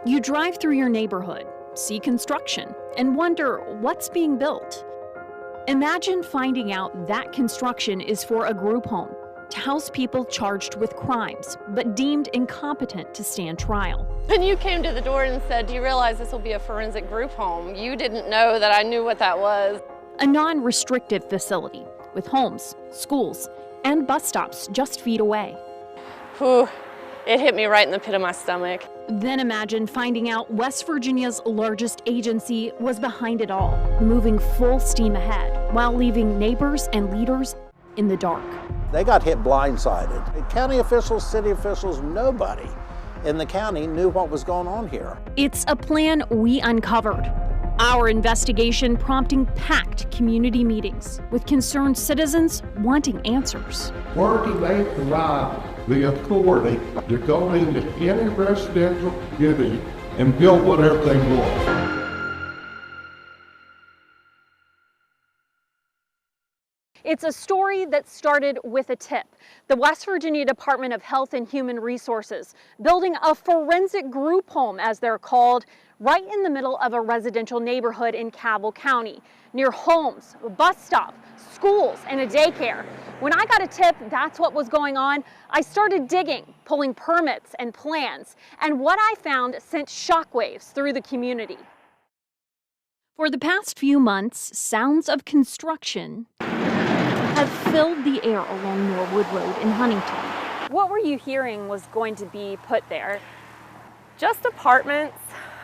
You drive through your neighborhood, see construction, and wonder what's being built. Imagine finding out that construction is for a group home to house people charged with crimes, but deemed incompetent to stand trial. When you came to the door and said, "Do you realize this will be a forensic group home?" You didn't know that I knew what that was. A non-restricted facility with homes, schools, and bus stops just feet away. Whew, it hit me right in the pit of my stomach. Then imagine finding out West Virginia's largest agency was behind it all, moving full steam ahead while leaving neighbors and leaders in the dark. They got hit blindsided. County officials, city officials, nobody in the county knew what was going on here. It's a plan we uncovered. Our investigation prompting packed community meetings with concerned citizens wanting answers. Where do they derive the authority to go into any residential community and build whatever they want? It's a story that started with a tip. The West Virginia Department of Health and Human Resources building a forensic group home, as they're called, right in the middle of a residential neighborhood in Cabell County, near homes, a bus stop, schools, and a daycare. When I got a tip that's what was going on, I started digging, pulling permits and plans, and what I found sent shockwaves through the community. For the past few months, sounds of construction have filled the air along Norwood Road in Huntington. What were you hearing was going to be put there? Just apartments.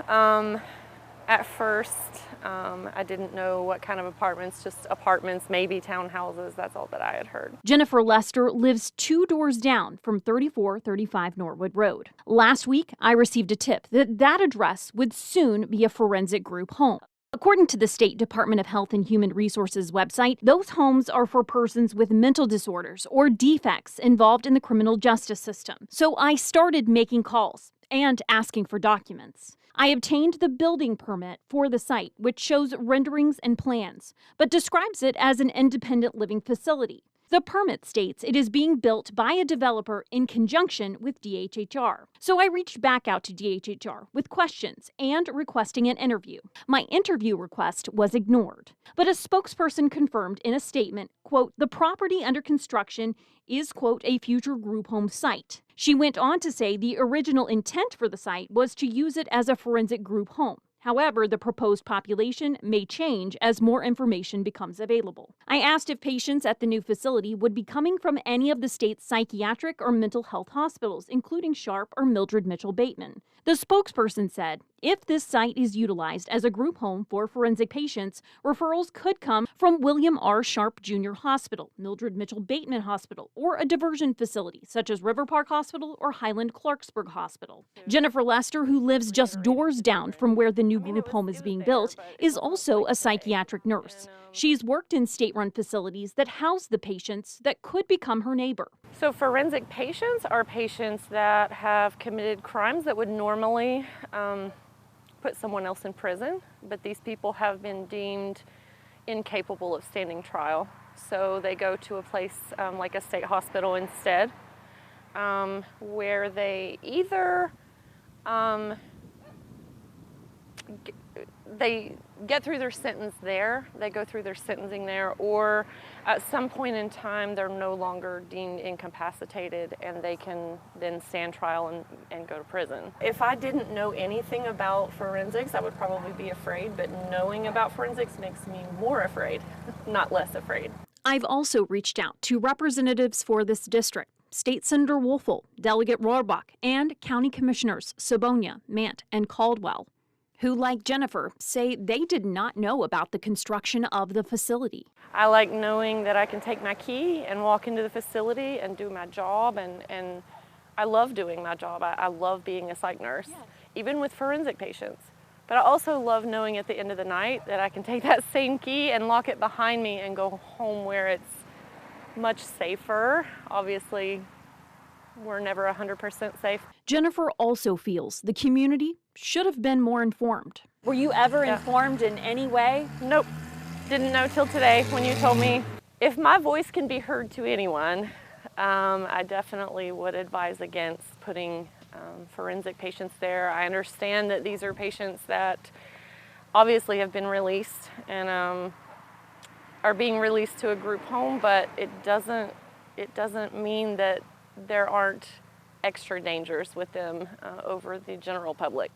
At first, I didn't know what kind of apartments, just apartments, maybe townhouses. That's all that I had heard. Jennifer Lester lives 2 doors down from 3435 Norwood Road. Last week, I received a tip that address would soon be a forensic group home. According to the State Department of Health and Human Resources website, those homes are for persons with mental disorders or defects involved in the criminal justice system. So I started making calls and asking for documents. I obtained the building permit for the site, which shows renderings and plans, but describes it as an independent living facility. The permit states it is being built by a developer in conjunction with DHHR. So I reached back out to DHHR with questions and requesting an interview. My interview request was ignored, but a spokesperson confirmed in a statement, quote, "The property under construction is, quote, a future group home site." She went on to say the original intent for the site was to use it as a forensic group home. However, the proposed population may change as more information becomes available. I asked if patients at the new facility would be coming from any of the state's psychiatric or mental health hospitals, including Sharp or Mildred Mitchell Bateman. The spokesperson said, if this site is utilized as a group home for forensic patients, referrals could come from William R. Sharp Jr. Hospital, Mildred Mitchell Bateman Hospital, or a diversion facility such as River Park Hospital or Highland Clarksburg Hospital. Jennifer Lester, who lives just doors down from where the new group home is being built, is also a psychiatric nurse. She's worked in state-run facilities that house the patients that could become her neighbor. So forensic patients are patients that have committed crimes that would normally put someone else in prison, but these people have been deemed incapable of standing trial. So they go to a place like a state hospital instead, where they either they get through their sentence there, they go through their sentencing there, or at some point in time they're no longer deemed incapacitated and they can then stand trial and go to prison. If I didn't know anything about forensics, I would probably be afraid, but knowing about forensics makes me more afraid, not less afraid. I've also reached out to representatives for this district, State Senator Woelfel, Delegate Rohrbach, and County Commissioners Sabonia, Mant, and Caldwell, who, like Jennifer, say they did not know about the construction of the facility. I like knowing that I can take my key and walk into the facility and do my job, and I love doing my job. I love being a psych nurse, even with forensic patients. But I also love knowing at the end of the night that I can take that same key and lock it behind me and go home where it's much safer. Obviously, we're never 100% safe. Jennifer also feels the community should have been more informed. Were you ever informed in any way? Nope. Didn't know till today when you told me. If my voice can be heard to anyone, I definitely would advise against putting forensic patients there. I understand that these are patients that obviously have been released and are being released to a group home, but it doesn't mean that there aren't extra dangers with them over the general public.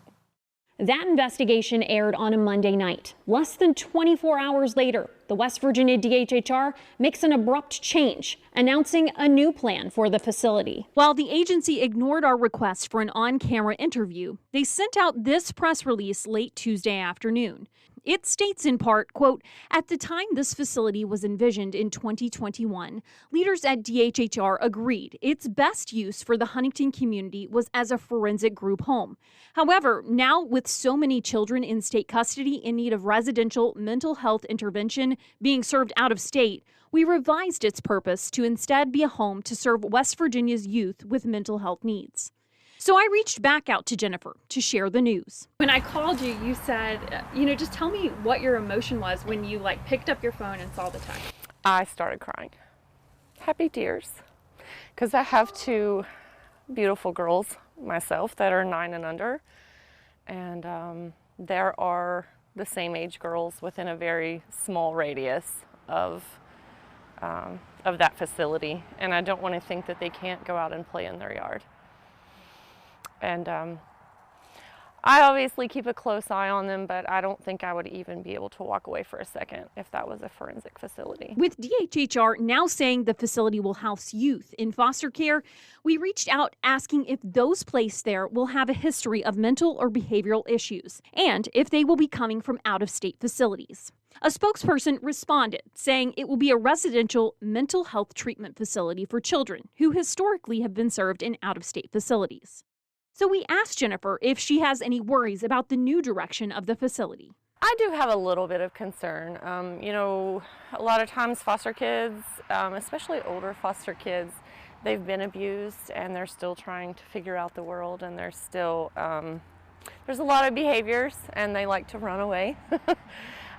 That investigation aired on a Monday night. Less than 24 hours later, the West Virginia DHHR makes an abrupt change, announcing a new plan for the facility. While the agency ignored our request for an on-camera interview, they sent out this press release late Tuesday afternoon. It states in part, quote, "At the time this facility was envisioned in 2021, leaders at DHHR agreed its best use for the Huntington community was as a forensic group home. However, now with so many children in state custody in need of residential mental health intervention being served out of state, we revised its purpose to instead be a home to serve West Virginia's youth with mental health needs." So I reached back out to Jennifer to share the news. When I called you, you said, just tell me what your emotion was when you picked up your phone and saw the text. I started crying. Happy tears. Because I have two beautiful girls myself that are 9 and under. And there are the same age girls within a very small radius of that facility. And I don't want to think that they can't go out and play in their yard. And I obviously keep a close eye on them, but I don't think I would even be able to walk away for a second if that was a forensic facility. With DHHR now saying the facility will house youth in foster care, we reached out asking if those placed there will have a history of mental or behavioral issues, and if they will be coming from out-of-state facilities. A spokesperson responded, saying it will be a residential mental health treatment facility for children who historically have been served in out-of-state facilities. So we asked Jennifer if she has any worries about the new direction of the facility. I do have a little bit of concern. A lot of times foster kids, especially older foster kids, they've been abused and they're still trying to figure out the world, and there's still, there's a lot of behaviors and they like to run away.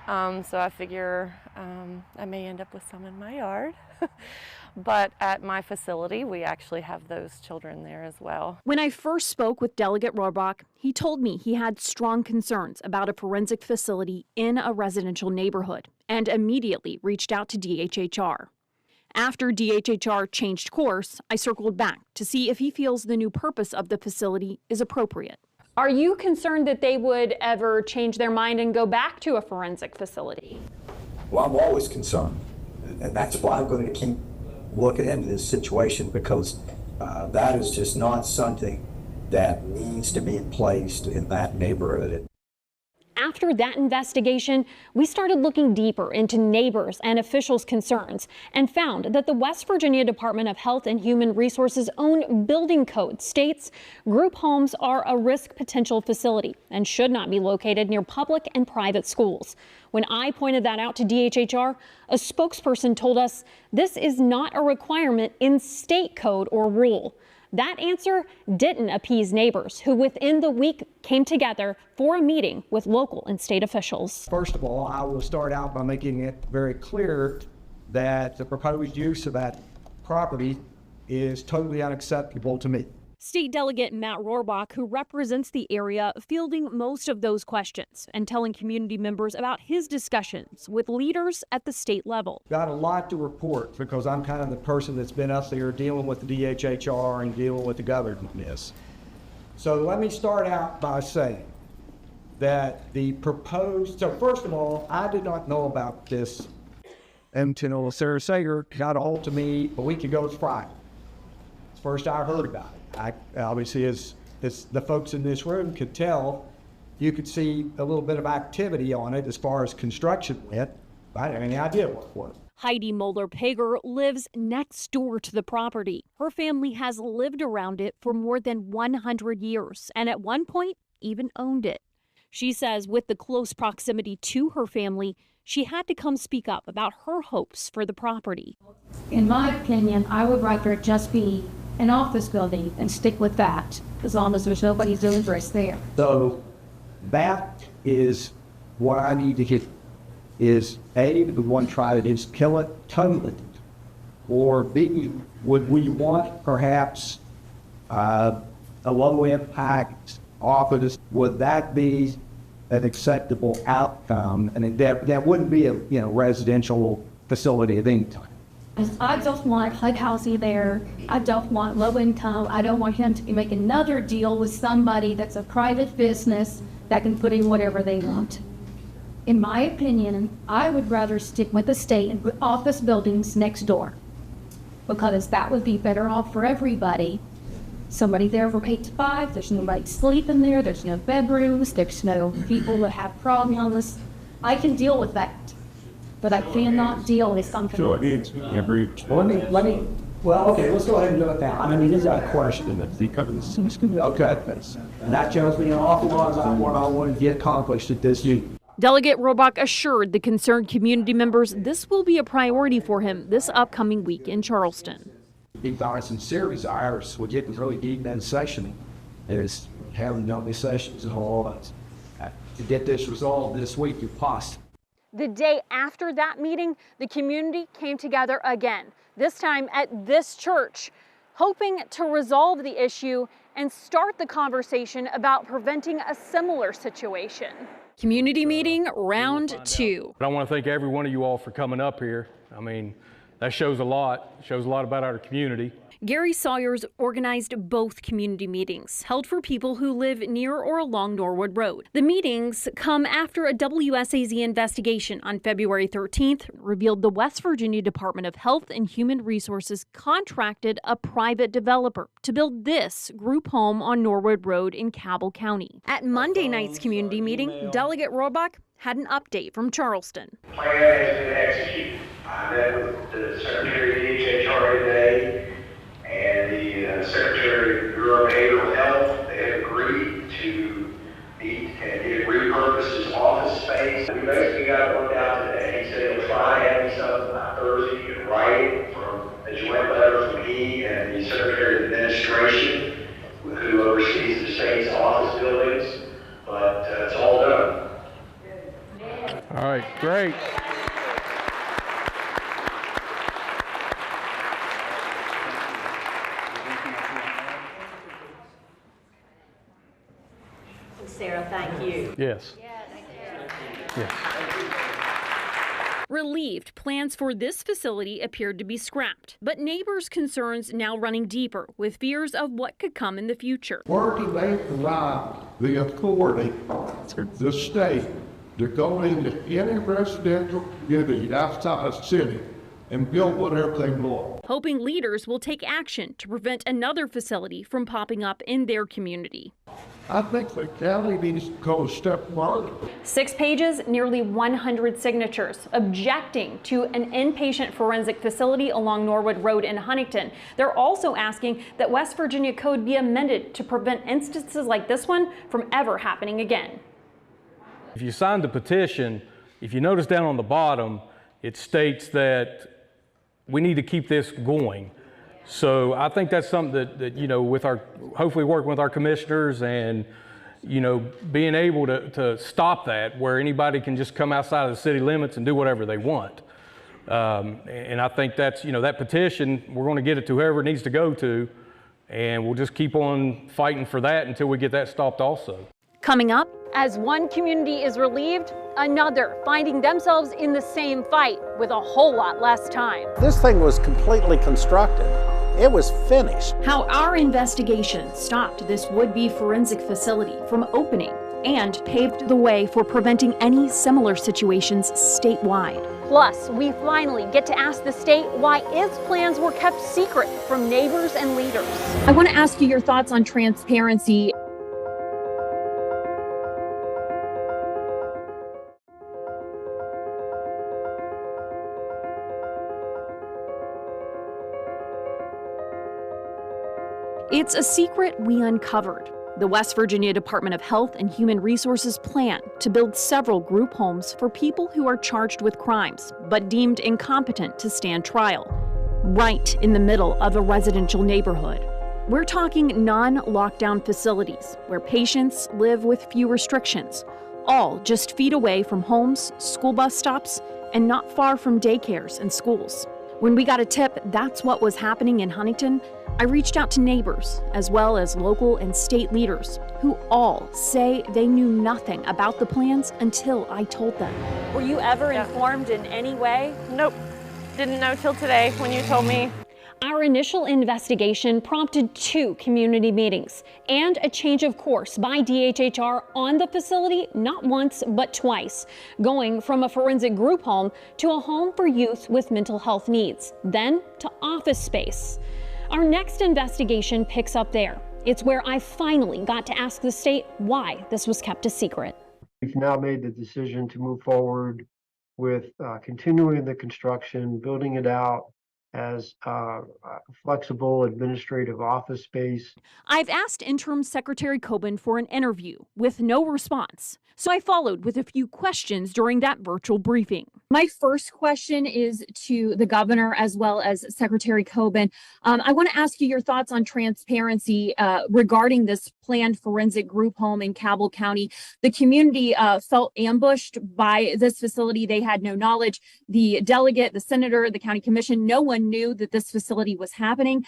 So I figure I may end up with some in my yard. But at my facility, we actually have those children there as well. When I first spoke with Delegate Rohrbach, he told me he had strong concerns about a forensic facility in a residential neighborhood and immediately reached out to DHHR. After DHHR changed course, I circled back to see if he feels the new purpose of the facility is appropriate. Are you concerned that they would ever change their mind and go back to a forensic facility? Well, I'm always concerned, and that's why I'm going to keep looking into this situation, because that is just not something that needs to be placed in that neighborhood. After that investigation, we started looking deeper into neighbors and officials' concerns and found that the West Virginia Department of Health and Human Resources' own building code states group homes are a risk potential facility and should not be located near public and private schools. When I pointed that out to DHHR, a spokesperson told us this is not a requirement in state code or rule. That answer didn't appease neighbors who within the week came together for a meeting with local and state officials. First of all, I will start out by making it very clear that the proposed use of that property is totally unacceptable to me. State Delegate Matt Rohrbach, who represents the area, fielding most of those questions and telling community members about his discussions with leaders at the state level. Got a lot to report because I'm kind of the person that's been up there dealing with the DHHR and dealing with the government. So let me start out by saying that the proposed, so first of all, I did not know about this until Sarah Sager got a hold of me a week ago. It's Friday. It's the first I heard about it. Obviously, as the folks in this room could tell, you could see a little bit of activity on it as far as construction went. I didn't have any idea what it was. Heidi Moeller-Pager lives next door to the property. Her family has lived around it for more than 100 years and at one point even owned it. She says with the close proximity to her family, she had to come speak up about her hopes for the property. In my opinion, I would rather it just be an office building and stick with that, as long as there's nobody's interest there. So that is what I need to get is A, the one try to just kill it totally, or B, would we want perhaps a low impact office, would that be an acceptable outcome? And that wouldn't be a residential facility of any type. I don't want HUD housing there. I don't want low income. I don't want him to make another deal with somebody that's a private business that can put in whatever they want. In my opinion, I would rather stick with the state and put office buildings next door, because that would be better off for everybody. Somebody there from 8 to 5, there's nobody sleeping there, there's no bedrooms, there's no people that have problems. I can deal with that, but I cannot deal with something. So it's every. Well, okay, let's go ahead and do it now. I mean, this is a question. Okay, and that tells me an awful lot about what I want to get accomplished at this year. Delegate Robach assured the concerned community members this will be a priority for him this upcoming week in Charleston. If our sincere desires, we're getting really deep in session. There's having no sessions at all. To get this resolved this week, if possible. The day after that meeting, the community came together again, this time at this church, hoping to resolve the issue and start the conversation about preventing a similar situation. Community meeting round 2. I want to thank every one of you all for coming up here. I mean, that shows a lot. It shows a lot about our community. Gary Sawyers organized both community meetings held for people who live near or along Norwood Road. The meetings come after a WSAZ investigation on February 13th revealed the West Virginia Department of Health and Human Resources contracted a private developer to build this group home on Norwood Road in Cabell County. At Monday night's community meeting, Delegate Robach had an update from Charleston. The plan has been executed. I met with the Secretary of DHHR today and the Secretary of the Bureau of Behavioral Health. They have agreed to meet and get repurposed his office space. We basically got it worked out today. He said he'll try to have me something by Thursday in writing from a joint letter from he and the Secretary of Administration, who oversees the state's office buildings. But it's all done. All right, great. Sarah, thank you. Yes. Yes. Relieved, plans for this facility appeared to be scrapped, but neighbors' concerns now running deeper with fears of what could come in the future. Where do they provide the authority to the state to go into any residential community outside the city and build whatever they want? Hoping leaders will take action to prevent another facility from popping up in their community. I think the county needs to go a step farther. 6 pages, nearly 100 signatures objecting to an inpatient forensic facility along Norwood Road in Huntington. They're also asking that West Virginia code be amended to prevent instances like this one from ever happening again. If you signed the petition, if you notice down on the bottom, it states that we need to keep this going. So I think that's something that with our, hopefully working with our commissioners and, being able to stop that where anybody can just come outside of the city limits and do whatever they want. And I think that's, that petition, we're going to get it to whoever it needs to go to, and we'll just keep on fighting for that until we get that stopped also. Coming up, as one community is relieved, another finding themselves in the same fight with a whole lot less time. This thing was completely constructed. It was finished. How our investigation stopped this would-be forensic facility from opening and paved the way for preventing any similar situations statewide. Plus, we finally get to ask the state why its plans were kept secret from neighbors and leaders. I want to ask you your thoughts on transparency. It's a secret we uncovered. The West Virginia Department of Health and Human Resources plan to build several group homes for people who are charged with crimes, but deemed incompetent to stand trial, right in the middle of a residential neighborhood. We're talking non-lockdown facilities where patients live with few restrictions, all just feet away from homes, school bus stops, and not far from daycares and schools. When we got a tip that's what was happening in Huntington, I reached out to neighbors as well as local and state leaders who all say they knew nothing about the plans until I told them. Were you ever informed in any way? Nope. Didn't know till today when you told me. Our initial investigation prompted 2 community meetings and a change of course by DHHR on the facility, not once, but twice, going from a forensic group home to a home for youth with mental health needs, then to office space. Our next investigation picks up there. It's where I finally got to ask the state why this was kept a secret. We've now made the decision to move forward with continuing the construction, building it out as flexible administrative office space. I've asked Interim Secretary Coben for an interview with no response, so I followed with a few questions during that virtual briefing. My first question is to the governor as well as Secretary Coben. I want to ask you your thoughts on transparency regarding this planned forensic group home in Cabell County. The community felt ambushed by this facility. They had no knowledge. The delegate, the senator, the county commission, no one knew that this facility was happening.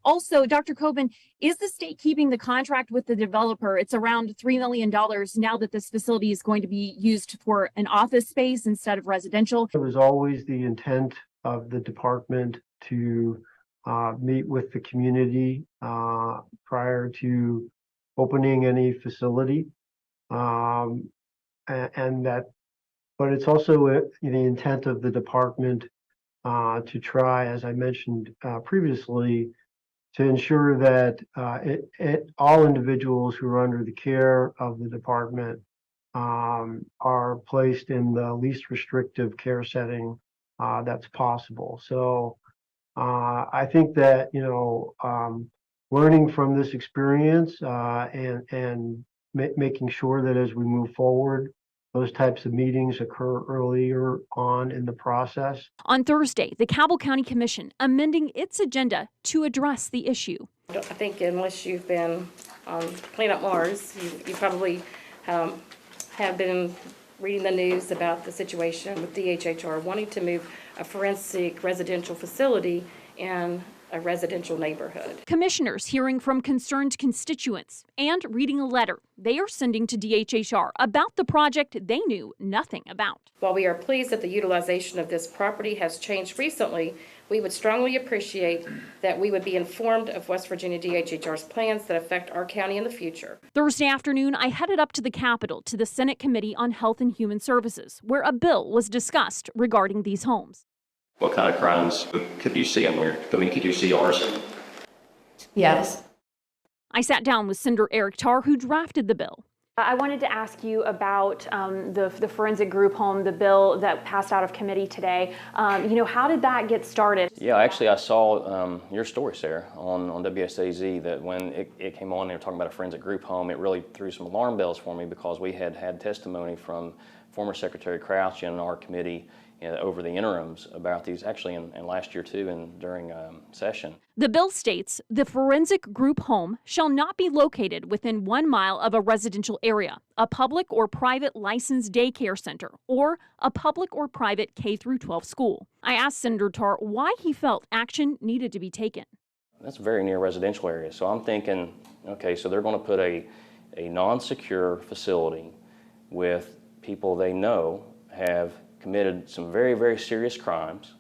Also, Dr. Coben, is the state keeping the contract with the developer? It's around $3 million now that this facility is going to be used for an office space instead of residential. It was always the intent of the department to meet with the community prior to opening any facility. But it's also the intent of the department to try, as I mentioned previously, to ensure that all individuals who are under the care of the department are placed in the least restrictive care setting that's possible. So I think that, learning from this experience and making sure that as we move forward, those types of meetings occur earlier on in the process. On Thursday, the Cabell County Commission amending its agenda to address the issue. I think unless you've been on Clean Up Mars, you probably have been reading the news about the situation with DHHR wanting to move a forensic residential facility in a residential neighborhood. Commissioners hearing from concerned constituents and reading a letter they are sending to DHHR about the project they knew nothing about. While we are pleased that the utilization of this property has changed recently, we would strongly appreciate that we would be informed of West Virginia DHHR's plans that affect our county in the future. Thursday afternoon, I headed up to the Capitol to the Senate Committee on Health and Human Services, where a bill was discussed regarding these homes. What kind of crimes could you see in there? Could you see arson? Yes. I sat down with Senator Eric Tarr, who drafted the bill. I wanted to ask you about the forensic group home, the bill that passed out of committee today. How did that get started? Yeah, actually I saw your story, Sarah, on WSAZ, that when it came on, they were talking about a forensic group home. It really threw some alarm bells for me because we had testimony from former Secretary Crouch in our committee over the interims about these, actually in last year too, and during session. The bill states the forensic group home shall not be located within 1 mile of a residential area, a public or private licensed daycare center, or a public or private K-12 school. I asked Senator Tarr why he felt action needed to be taken. That's very near residential area, so I'm thinking, okay, so they're going to put a non-secure facility with people they know have committed some very, very serious crimes,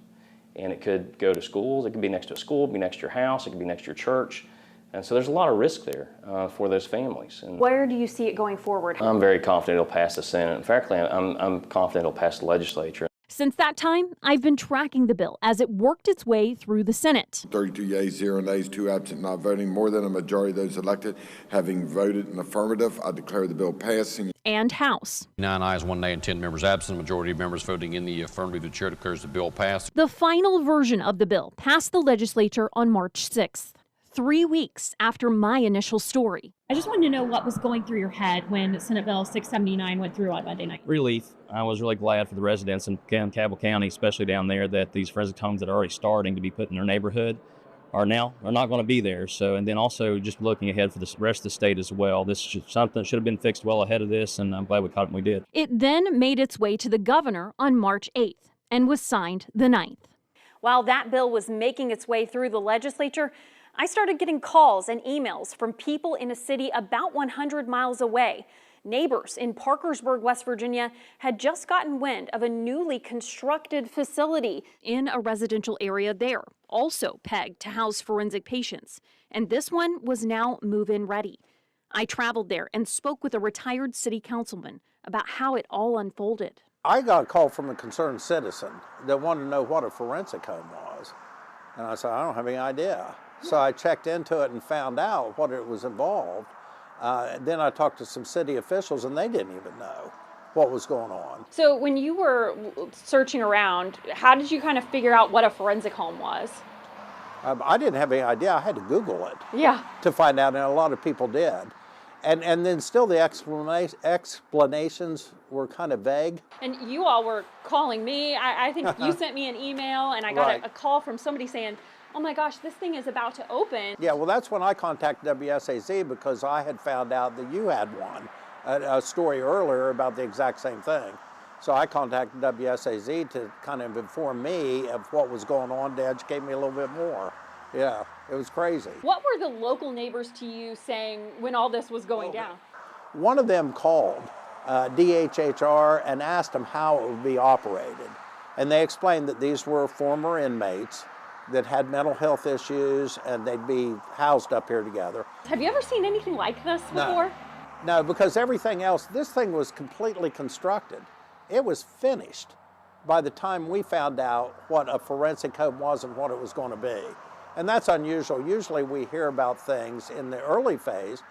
and it could go to schools, it could be next to a school, it could be next to your house, it could be next to your church, and so there's a lot of risk there for those families. And where do you see it going forward? I'm very confident it'll pass the Senate. In fact, I'm confident it'll pass the legislature. Since that time, I've been tracking the bill as it worked its way through the Senate. 32 yeas, 0 nays, 2 absent, not voting. More than a majority of those elected having voted in affirmative, I declare the bill passing. And House. 9 ayes, 1 nay, and 10 members absent. Majority of members voting in the affirmative. The chair declares the bill passed. The final version of the bill passed the legislature on March 6th, 3 weeks after my initial story. I just wanted to know what was going through your head when Senate Bill 679 went through on Monday night. Relief. I was really glad for the residents in Cabell County, especially down there, that these forensic homes that are already starting to be put in their neighborhood are not going to be there. So, and then also just looking ahead for the rest of the state as well. This something should have been fixed well ahead of this, and I'm glad we caught it when we did. It then made its way to the governor on March 8th and was signed the 9th. While that bill was making its way through the legislature, I started getting calls and emails from people in a city about 100 miles away. Neighbors in Parkersburg, West Virginia, had just gotten wind of a newly constructed facility in a residential area there, also pegged to house forensic patients. And this one was now move-in ready. I traveled there and spoke with a retired city councilman about how it all unfolded. I got a call from a concerned citizen that wanted to know what a forensic home was. And I said, I don't have any idea. So I checked into it and found out what it was involved. Then I talked to some city officials and they didn't even know what was going on. So when you were searching around, how did you kind of figure out what a forensic home was? I didn't have any idea. I had to Google it to find out, and a lot of people did. And then still the explanations were kind of vague. And you all were calling me. I think you sent me an email, and I got a call from somebody saying, oh my gosh, this thing is about to open. Yeah, well, that's when I contacted WSAZ because I had found out that you had one, a story earlier about the exact same thing. So I contacted WSAZ to kind of inform me of what was going on, to educate me a little bit more. Yeah, it was crazy. What were the local neighbors to you saying when all this was going down? One of them called DHHR and asked them how it would be operated. And they explained that these were former inmates that had mental health issues and they'd be housed up here together. Have you ever seen anything like this before? No, because everything else, this thing was completely constructed. It was finished by the time we found out what a forensic home was and what it was going to be. And that's unusual. Usually we hear about things in the early phase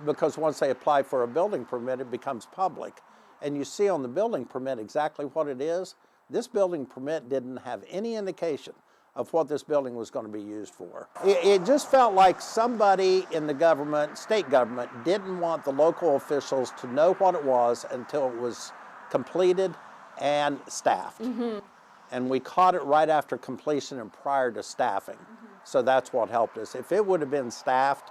because once they apply for a building permit, it becomes public. And you see on the building permit exactly what it is. This building permit didn't have any indication of what this building was going to be used for. It just felt like somebody in the government, state government, didn't want the local officials to know what it was until it was completed and staffed. And we caught it right after completion and prior to staffing. So that's what helped us. If it would have been staffed,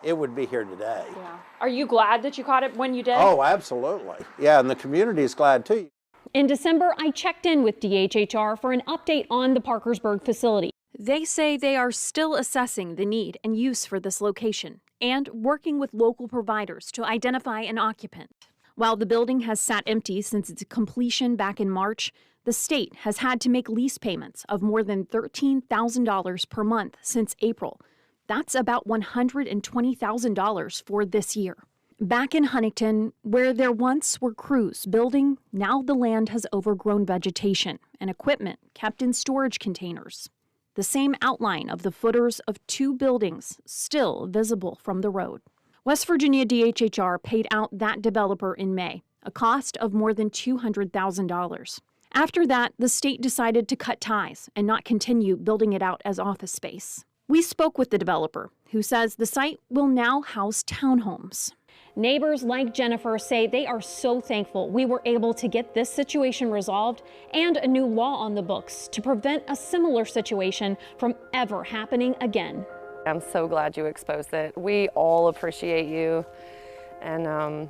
it would be here today. Yeah. Are you glad that you caught it when you did? Oh, absolutely. Yeah, and the community is glad too. In December, I checked in with DHHR for an update on the Parkersburg facility. They say they are still assessing the need and use for this location and working with local providers to identify an occupant. While the building has sat empty since its completion back in March, the state has had to make lease payments of more than $13,000 per month since April. That's about $120,000 for this year. Back in Huntington, where there once were crews building, now the land has overgrown vegetation and equipment kept in storage containers. The same outline of the footers of two buildings still visible from the road. West Virginia DHHR paid out that developer in May, a cost of more than $200,000. After that, the state decided to cut ties and not continue building it out as office space. We spoke with the developer, who says the site will now house townhomes. Neighbors like Jennifer say they are so thankful we were able to get this situation resolved and a new law on the books to prevent a similar situation from ever happening again. I'm so glad you exposed it. We all appreciate you. And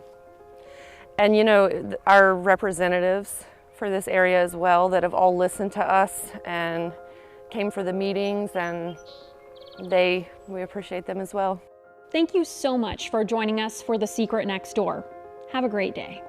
you know, our representatives for this area as well that have all listened to us and came for the meetings, and we appreciate them as well. Thank you so much for joining us for The Secret Next Door. Have a great day.